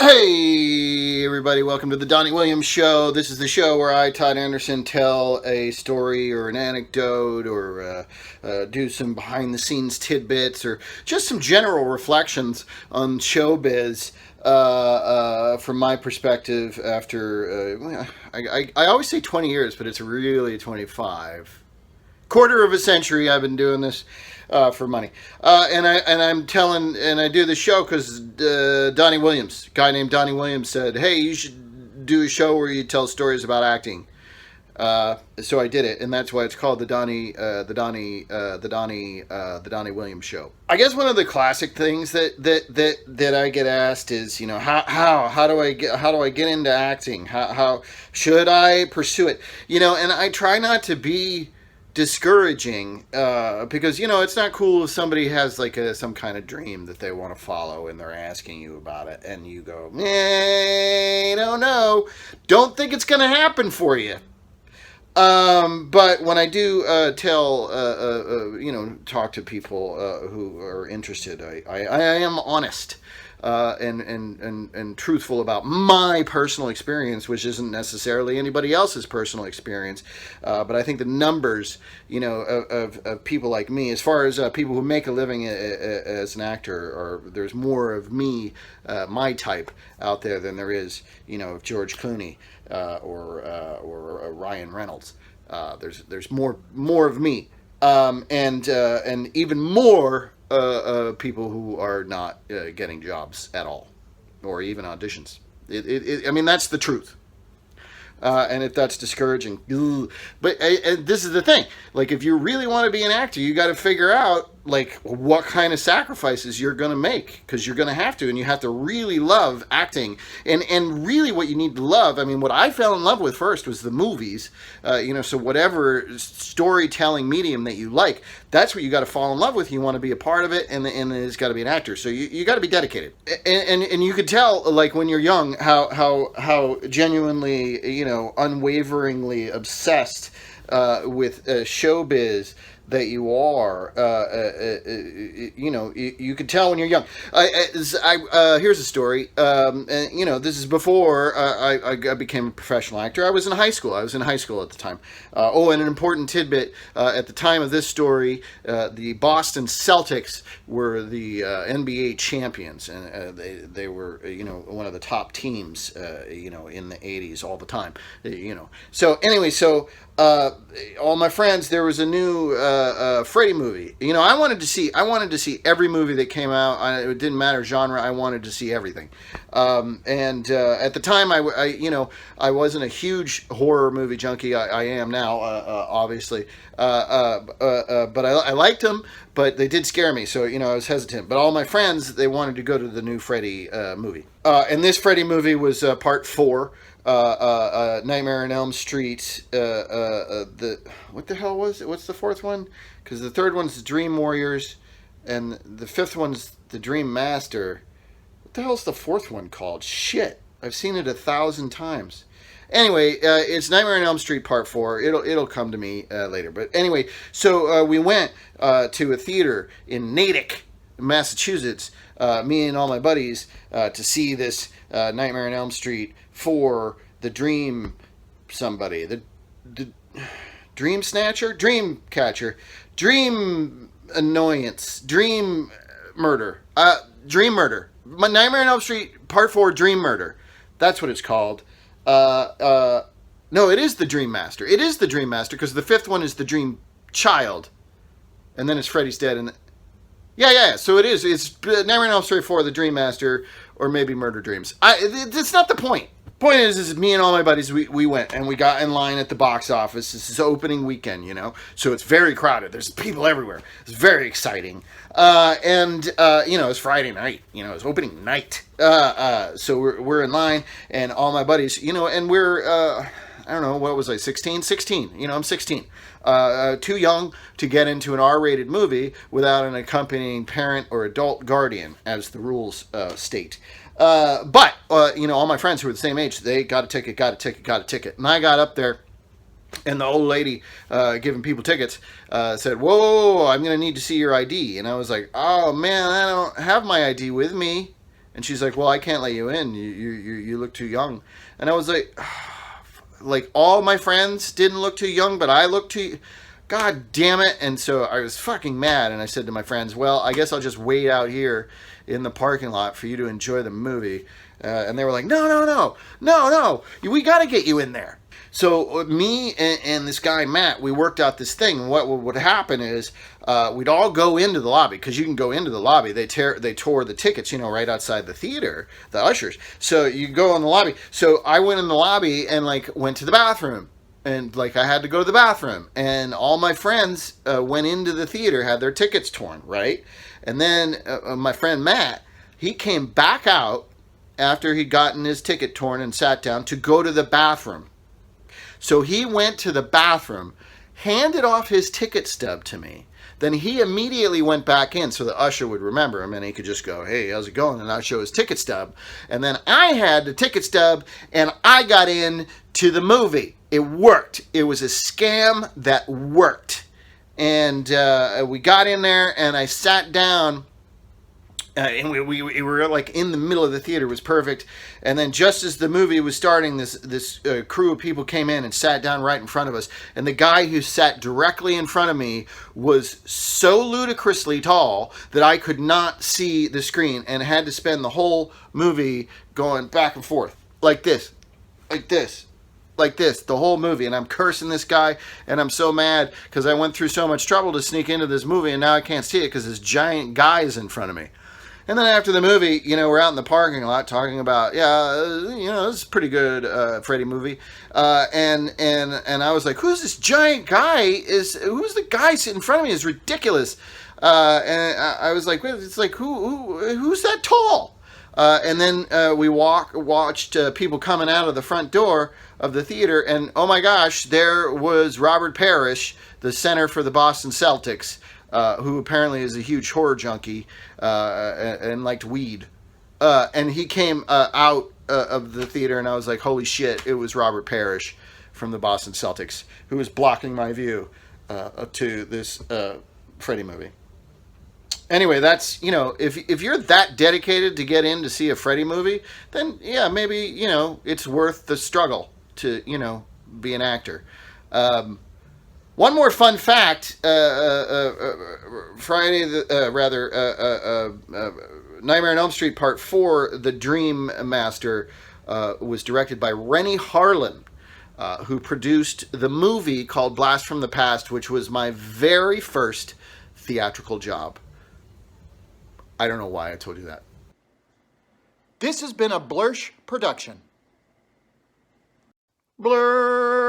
Hey, everybody, welcome to the Donnie Williams Show. This is the show where I, Todd Anderson, tell a story or an anecdote or do some behind the scenes tidbits or just some general reflections on showbiz from my perspective after, I always say 20 years, but it's really 25. Quarter of a century I've been doing this for money, and I do the show because Donnie Williams, a guy named Donnie Williams, said, "Hey, you should do a show where you tell stories about acting." So I did it, and that's why it's called the Donnie Williams Show. I guess one of the classic things that I get asked is, how do I get into acting? How should I pursue it? And I try not to be discouraging because it's not cool if somebody has like some kind of dream that they want to follow and they're asking you about it and you go, I don't know, don't think it's gonna happen for you. But when I do talk to people who are interested, I am honest and truthful about my personal experience, which isn't necessarily anybody else's personal experience. But I think the numbers, of people like me, as far as people who make a living as an actor, there's more of me, my type, out there than there is, George Clooney or Ryan Reynolds. There's more of me, and even more people who are not getting jobs at all, or even auditions. I mean, that's the truth. And if that's discouraging, but this is the thing. Like, if you really want to be an actor, you got to figure out like what kind of sacrifices you're going to make, because you're going to have to, and you have to really love acting. And really, what you need to love. I mean, what I fell in love with first was the movies. So whatever storytelling medium that you like, that's what you got to fall in love with. You want to be a part of it, and it's got to be an actor. So you got to be dedicated. And you could tell, like, when you're young, how genuinely, unwaveringly obsessed with showbiz that you are. You could tell when you're young. Here's a story. This is before I became a professional actor. I was in high school. at the time. And an important tidbit, at the time of this story, the Boston Celtics were the NBA champions, and they were, one of the top teams, in the 80s all the time, So anyway, all my friends, there was a new Freddy movie. I wanted to see every movie that came out. It didn't matter genre. I wanted to see everything. At the time, I wasn't a huge horror movie junkie. I am now, obviously. But I liked them, but they did scare me. So, I was hesitant. But all my friends, they wanted to go to the new Freddy movie. And this Freddy movie was part 4. Nightmare on Elm Street. What the hell was it? What's the fourth one? Because the third one's the Dream Warriors, and the fifth one's the Dream Master. What the hell's the fourth one called? Shit, I've seen it 1,000 times. Anyway, it's Nightmare on Elm Street Part 4. It'll come to me later. But anyway, so we went to a theater in Natick, Massachusetts. Me and all my buddies to see this Nightmare on Elm Street for the Dream somebody, the Dream Snatcher, Dream Catcher, Dream Annoyance, Dream Murder, Dream Murder. Nightmare on Elm Street Part 4, Dream Murder. That's what it's called. No, it is the Dream Master. It is the Dream Master, because the fifth one is the Dream Child, and then it's Freddy's Dead, and yeah. So it is. It's Nightmare on Elm Street 4, the Dream Master, or maybe Murder Dreams. It's not the point. Point is me and all my buddies, we went and we got in line at the box office. This is opening weekend, so it's very crowded. There's people everywhere. It's very exciting. It's Friday night, it's opening night. So we're in line, and all my buddies, and we're, I don't know, what was I, 16? 16, I'm 16. Too young to get into an R-rated movie without an accompanying parent or adult guardian, as the rules state. But all my friends who were the same age, they got a ticket. And I got up there, and the old lady giving people tickets said, whoa, I'm going to need to see your ID. And I was like, oh, man, I don't have my ID with me. And she's like, well, I can't let you in. You look too young. And I was like all my friends didn't look too young, but I looked too. God damn it. And so I was fucking mad. And I said to my friends, well, I guess I'll just wait out here in the parking lot for you to enjoy the movie. And they were like, no, we got to get you in there. So me and this guy, Matt, we worked out this thing. What would happen is we'd all go into the lobby, because you can go into the lobby. They tore the tickets, right outside the theater, the ushers. So you go in the lobby. So I went in the lobby and went to the bathroom. And I had to go to the bathroom, and all my friends went into the theater, had their tickets torn, right? And then my friend Matt, he came back out after he'd gotten his ticket torn and sat down to go to the bathroom. So he went to the bathroom, handed off his ticket stub to me. Then he immediately went back in so the usher would remember him, and he could just go, hey, how's it going? And I'd show his ticket stub. And then I had the ticket stub, and I got in to the movie. It worked. It was a scam that worked. And we got in there, and I sat down. And we were in the middle of the theater. It was perfect. And then just as the movie was starting, this crew of people came in and sat down right in front of us. And the guy who sat directly in front of me was so ludicrously tall that I could not see the screen, and had to spend the whole movie going back and forth like this, the whole movie. And I'm cursing this guy, and I'm so mad because I went through so much trouble to sneak into this movie, and now I can't see it because this giant guy is in front of me. And then after the movie, we're out in the parking lot talking about, this is a pretty good Freddy movie. And I was like, who's this giant guy? Who's the guy sitting in front of me? It's ridiculous. And I was like, it's like, who's that tall? And then we watched people coming out of the front door of the theater, and oh my gosh, there was Robert Parrish, the center for the Boston Celtics, who apparently is a huge horror junkie and liked weed. And he came out of the theater, and I was like, holy shit, it was Robert Parrish from the Boston Celtics, who was blocking my view to this Freddy movie. Anyway, that's, if you're that dedicated to get in to see a Freddy movie, then yeah, maybe, it's worth the struggle to, be an actor. One more fun fact, Nightmare on Elm Street Part 4, The Dream Master, was directed by Rennie Harlan, who produced the movie called Blast from the Past, which was my very first theatrical job. I don't know why I told you that. This has been a Blursh production. Blursh.